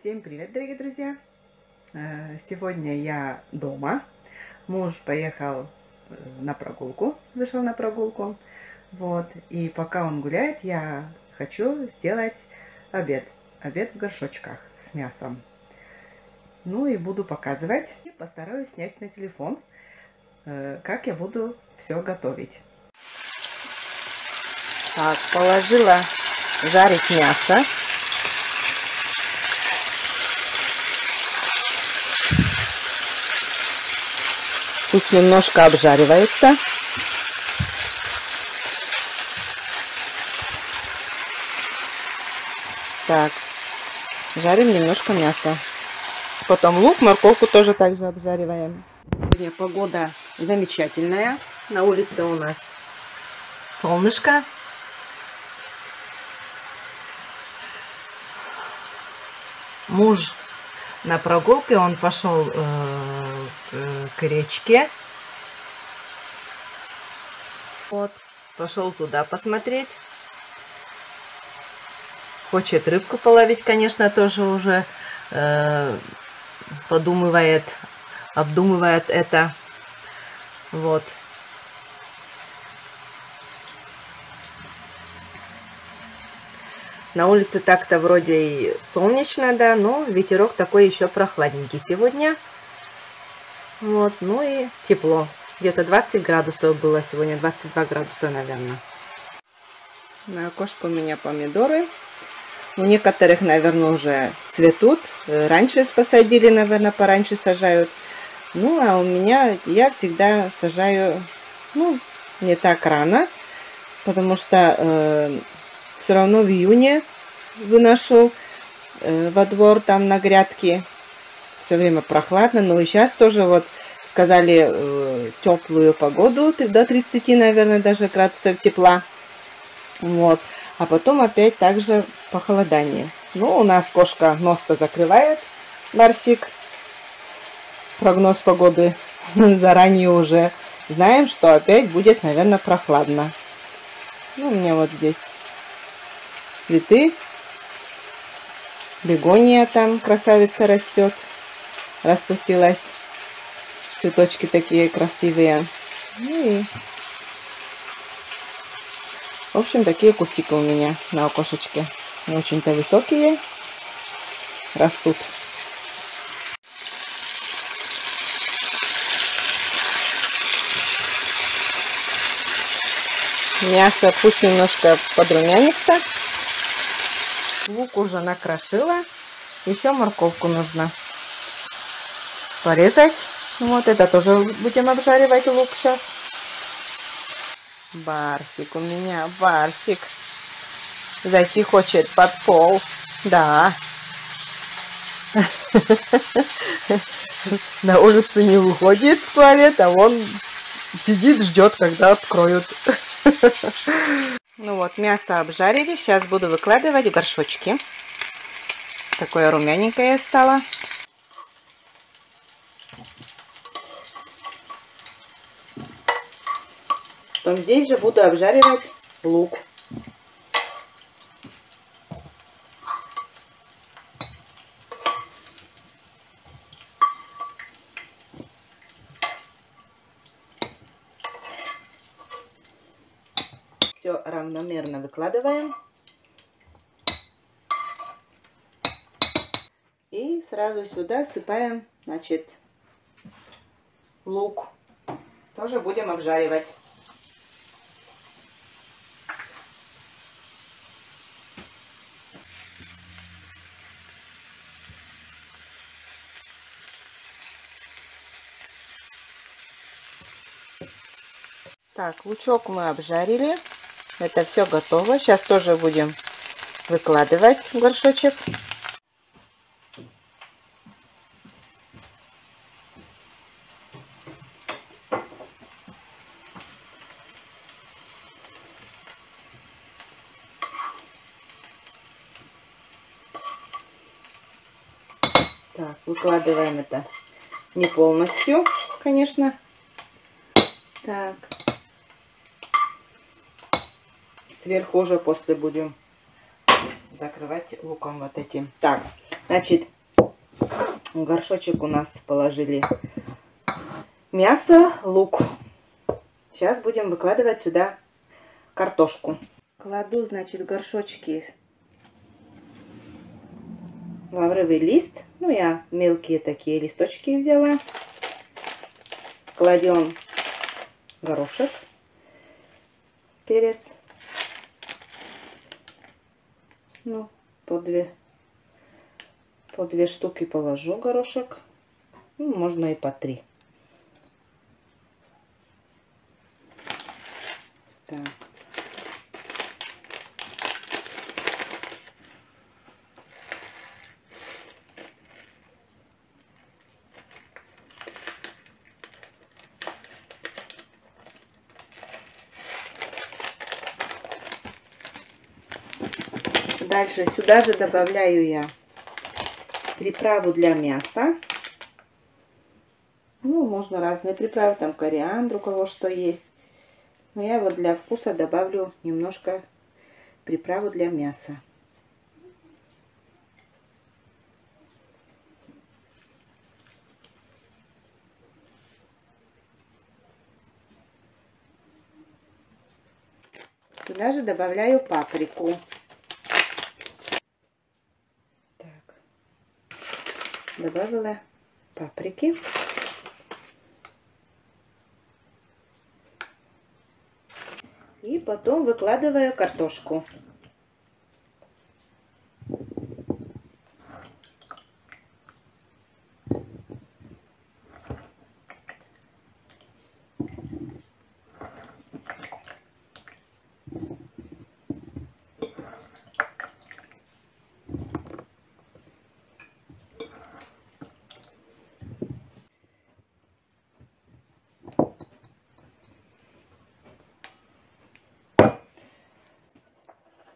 Всем привет, дорогие друзья! Сегодня я дома. Муж поехал на прогулку, вышел на прогулку. Вот. И пока он гуляет, я хочу сделать обед. Обед в горшочках с мясом. Ну и буду показывать. И постараюсь снять на телефон, как я буду все готовить. Так, положила жарить мясо. Пусть немножко обжаривается. Так, жарим немножко мяса. Потом лук, морковку тоже также обжариваем. Сегодня погода замечательная. На улице у нас солнышко. Муж на прогулке, он пошел к речке. Вот, пошел туда посмотреть. Хочет рыбку половить, конечно, тоже уже обдумывает это. Вот. На улице так-то вроде и солнечно, да, но ветерок такой еще прохладненький сегодня. Вот, ну и тепло. Где-то 20 градусов было сегодня, 22 градуса, наверное. На окошко у меня помидоры. У некоторых, наверное, уже цветут. Раньше посадили, наверное, пораньше сажают. Ну, а у меня, я всегда сажаю, ну, не так рано, потому что все равно в июне выношу во двор, там на грядке. Все время прохладно. Ну и сейчас тоже вот сказали теплую погоду, до 30, наверное, даже градусов тепла. Вот. А потом опять также похолодание. Ну, у нас кошка нос-то закрывает, Барсик. Прогноз погоды заранее уже знаем, что опять будет, наверное, прохладно. Ну, у меня вот здесь цветы. Бегония там, красавица, растет. Распустилась. Цветочки такие красивые. Ну и, в общем, такие кустики у меня на окошечке. Не очень-то высокие. Растут. Мясо пусть немножко подрумянится. Лук уже накрошила. Еще морковку нужно порезать. Вот это тоже будем обжаривать лук сейчас. Барсик у меня, Барсик. Зайти хочет под пол. Да. На улицу не выходит в туалет, а он сидит, ждет, когда откроют. Ну вот, мясо обжарили. Сейчас буду выкладывать в горшочки. Такое румяненькое стало. Потом здесь же буду обжаривать лук. Все равномерно выкладываем. И сразу сюда всыпаем, значит, лук. Тоже будем обжаривать. Так, лучок мы обжарили. Это все готово. Сейчас тоже будем выкладывать в горшочек. Так, выкладываем это не полностью, конечно. Так. Сверху уже после будем закрывать луком вот этим. Так, значит, В горшочек у нас положили мясо, лук. Сейчас будем выкладывать сюда картошку. Кладу, значит, горшочки лавровый лист. Ну, я мелкие такие листочки взяла. Кладем горошек, перец. Ну, по две штуки положу горошек. Ну, можно и по 3. Так. Дальше сюда же добавляю я приправу для мяса. Ну, можно разные приправы, там кориандр, у кого что есть. Но я вот для вкуса добавлю немножко приправу для мяса. Сюда же добавляю паприку. Так. Добавила паприки. И потом выкладываю картошку.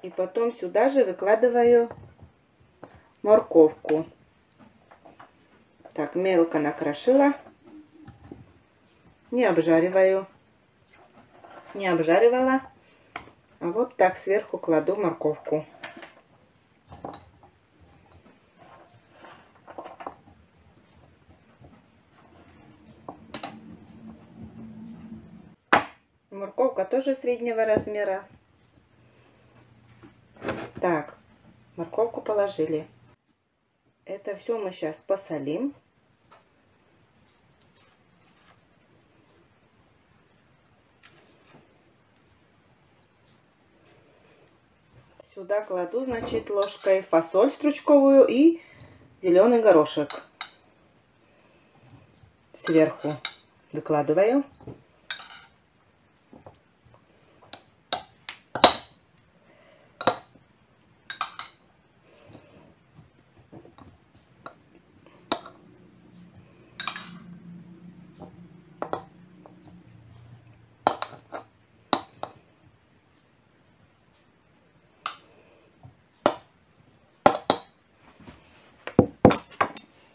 И потом сюда же выкладываю морковку. Так, мелко накрошила. Не обжариваю. Не обжаривала. А вот так сверху кладу морковку. Морковка тоже среднего размера. Так, морковку положили. Это все мы сейчас посолим. Сюда кладу, значит, ложкой фасоль стручковую и зеленый горошек. Сверху выкладываю.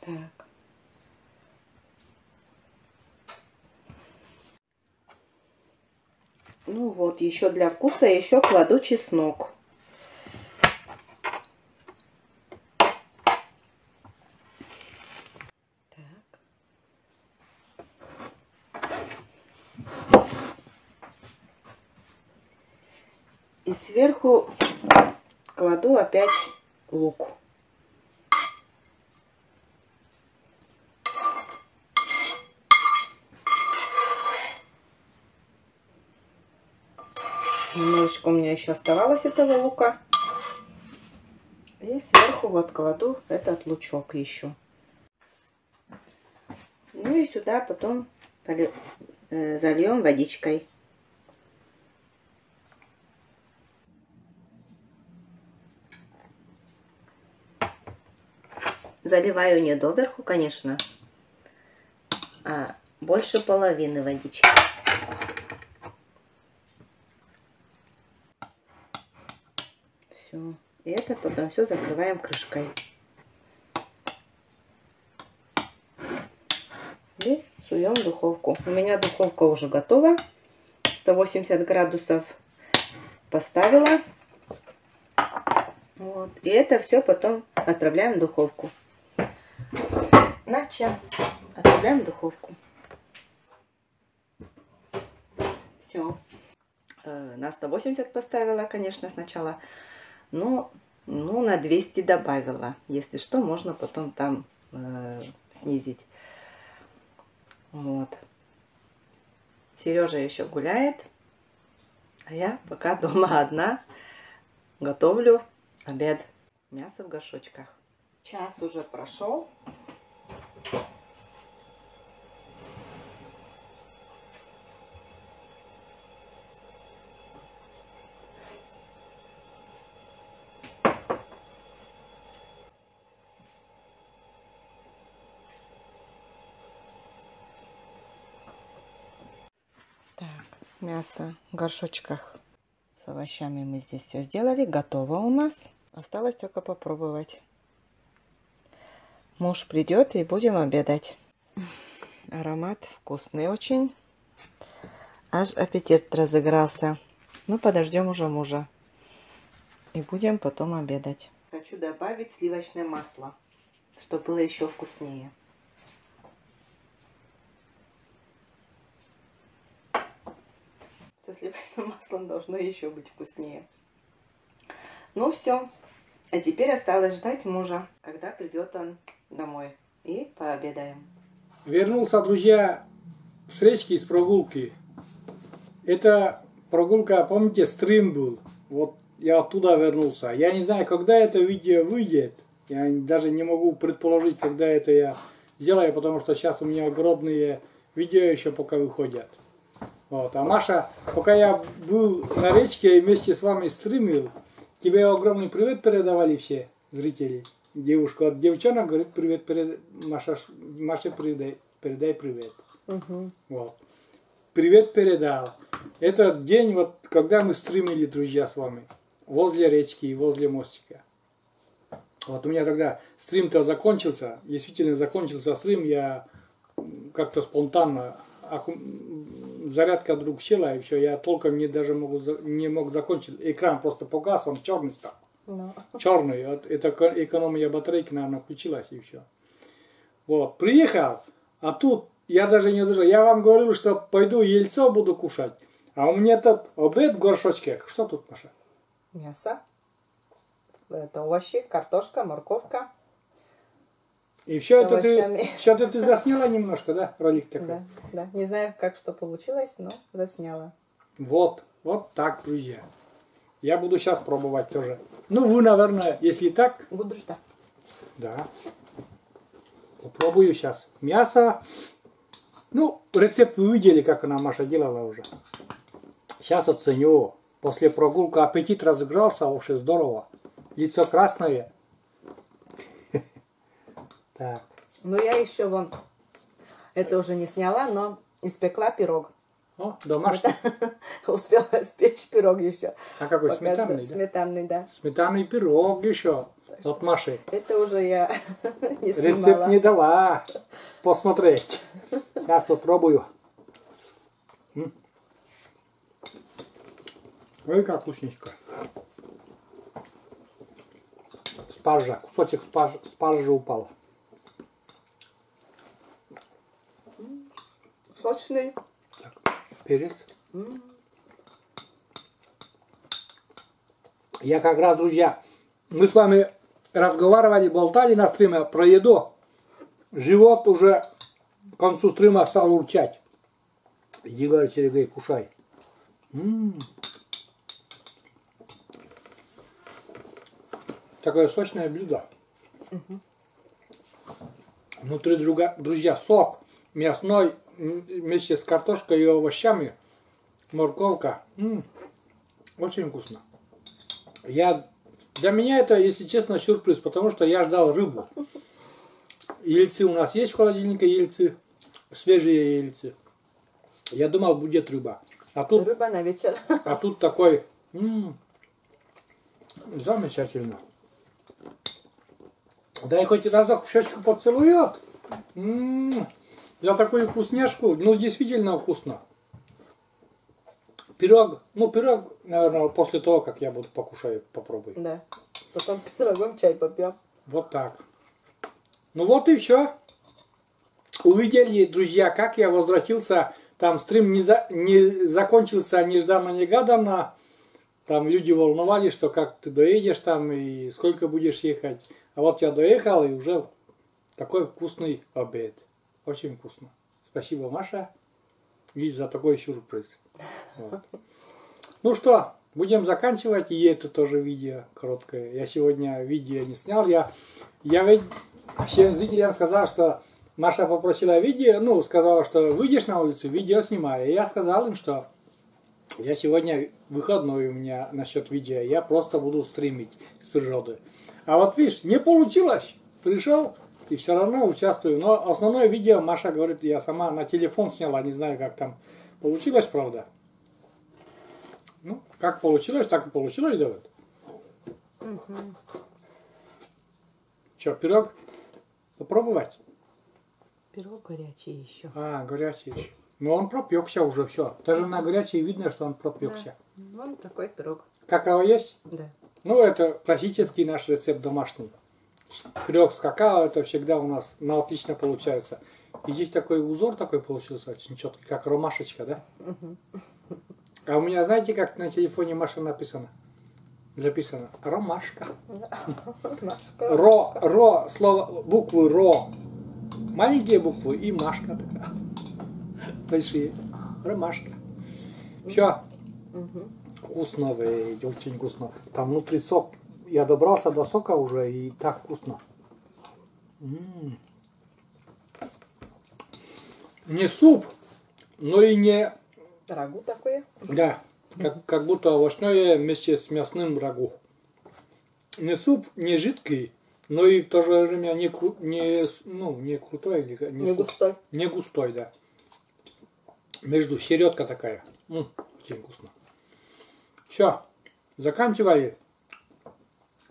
Так. Ну вот, еще для вкуса еще кладу чеснок. Так. И сверху кладу опять лук. Немножечко у меня еще оставалось этого лука. И сверху вот кладу этот лучок еще. Ну и сюда потом зальем водичкой. Заливаю не доверху, конечно, а больше половины водички. Все. И это потом все закрываем крышкой. И суем в духовку. У меня духовка уже готова. 180 градусов поставила. Вот. И это все потом отправляем в духовку. на час. Отправляем в духовку. Все. На 180 поставила, конечно, сначала. Но на 200 добавила. Если что, можно потом там снизить. Вот. Сережа еще гуляет. А я пока дома одна готовлю обед. Мясо в горшочках. Час уже прошел. Так, мясо в горшочках с овощами мы здесь все сделали. Готово у нас. Осталось только попробовать. Муж придет и будем обедать. Аромат вкусный очень. Аж аппетит разыгрался. Ну, подождем уже мужа. И будем потом обедать. Хочу добавить сливочное масло, чтобы было еще вкуснее. Со сливочным маслом должно еще быть вкуснее. Ну все. А теперь осталось ждать мужа, когда придет он домой. И пообедаем. Вернулся, друзья, с речки, с прогулки. Это прогулка, помните, стрим был. Вот я оттуда вернулся. Я не знаю, когда это видео выйдет. Я даже не могу предположить, когда это я сделаю, потому что сейчас у меня огромные видео еще пока выходят. Вот. А Маша, пока я был на речке и вместе с вами стримил, тебе огромный привет передавали все зрители. Девушка от девчонок говорит, привет, Маше передай привет. Вот. Привет передал. Этот день, вот, когда мы стримили, друзья, с вами, возле речки и возле мостика. Вот у меня тогда стрим-то закончился, действительно закончился стрим, я как-то спонтанно, зарядка вдруг села, и все, я толком не мог закончить, экран просто погас, он черный стал. No. Черный, это экономия батарейки, наверное, включилась, и все. Вот, приехал, а тут я даже не держал, я вам говорил, что пойду яйцо буду кушать, а у меня тут обед в горшочке. Что тут, Маша? Мясо. Это овощи, картошка, морковка. И все это ты засняла немножко, да, ролик такой? Да, да. Не знаю, как что получилось, но засняла. Вот так, друзья. Я буду сейчас пробовать тоже. Ну, вы, наверное, если так... Буду ждать. Да. Попробую сейчас. Мясо. Ну, рецепт вы видели, как она, Маша, делала уже. Сейчас оценю. После прогулки аппетит разыгрался, вообще здорово. Лицо красное. Так. Ну, я еще вон, это уже не сняла, но испекла пирог. О, домашний. Успела испечь пирог еще. А какой, сметанный, да? Сметанный, да. Сметанный пирог еще. От Маши. Это уже я не снимала. Рецепт не дала. Посмотреть. Сейчас попробую. Ой, как вкусненько. Спаржа. Кусочек спаржи упал. Сочный. Так, перец. Я как раз, друзья, мы с вами разговаривали, болтали на стриме про еду. Живот уже к концу стрима стал урчать. Иди, говорит, Сергей, кушай. Такое сочное блюдо. Внутри, друзья, сок мясной вместе с картошкой и овощами. Морковка. Очень вкусно. Для меня это, если честно, сюрприз, потому что я ждал рыбу. Ельцы у нас есть в холодильнике, ельцы, свежие ельцы. Я думал, будет рыба. А тут, рыба на вечер. А тут такой, замечательно. Дай хоть разок в щечку поцелую. За такую вкусняшку, ну действительно вкусно. Пирог, наверное, после того, как я буду покушаю, попробую. Да. Потом пирогом чай попьем. Вот так. Ну вот и все. увидели, друзья, как я возвратился. Там стрим не закончился нежданно-негаданно. Там люди волновались, что как ты доедешь там и сколько будешь ехать. А вот я доехал, и уже такой вкусный обед. Очень вкусно. Спасибо, Маша, и за такой сюрприз. Вот. Ну что, будем заканчивать. И это тоже видео короткое. Я сегодня видео не снял. Я ведь всем зрителям сказал, что Маша попросила видео, ну, сказала, что выйдешь на улицу, видео снимай. И я сказал им, что я сегодня выходной у меня насчет видео. Я просто буду стримить с природы. А вот видишь, не получилось. Пришел и все равно участвую. Но основное видео, Маша говорит, я сама на телефон сняла. Не знаю, как там получилось, правда. Ну, как получилось, так и получилось, Давид. Что, пирог попробовать? Пирог горячий еще. А, горячий еще. Но он пропекся уже, все. Даже на горячий видно, что он пропекся. Да. Вон такой пирог. Какао есть? Да. Ну, это классический наш рецепт домашний. Пирог с какао, это всегда у нас отлично получается. И здесь такой узор такой получился очень четкий, как ромашечка, да? А у меня, знаете, как на телефоне Маша написано? Записано ромашка. Ро, слово, буквы ро. Маленькие буквы и Машка такая. Большие. Ромашка. Все. Вкусно, очень вкусно. Там внутри сок. Я добрался до сока уже, и так вкусно. Не суп, но и не... Рагу такое? Да, как будто овощное вместе с мясным рагу. Не суп, не жидкий, но и в то же время не крутой, Не густой. Не густой, да. Между середка такая. Очень вкусно. Все, заканчивали.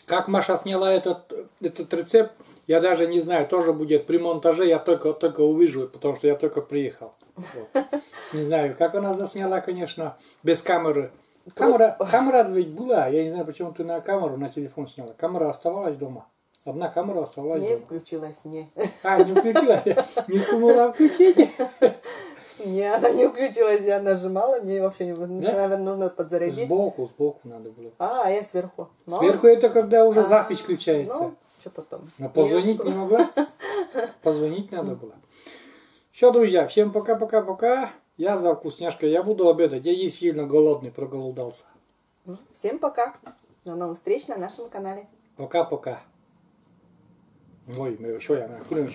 Как Маша сняла этот рецепт, я даже не знаю, тоже будет при монтаже, я только увижу, потому что я только приехал. Вот. Не знаю, как она засняла, конечно, без камеры. Камера ведь была, я не знаю, почему ты на камеру, на телефон сняла. Камера оставалась дома. Одна камера оставалась дома. Не включилась, не. А, не включила? Не сумела включить? Не, она не включилась, я нажимала, мне вообще не... Да? Наверное, нужно подзарядить. Сбоку надо было. А я сверху. Сверху это когда уже запись включается. Ну, что потом? А позвонить не могла? Позвонить надо было. Все, друзья, всем пока-пока-пока. Я за вкусняшкой. Я буду обедать. Я есть сильно голодный, проголодался. Всем пока. До новых встреч на нашем канале. Пока-пока. Ой, что я на курим,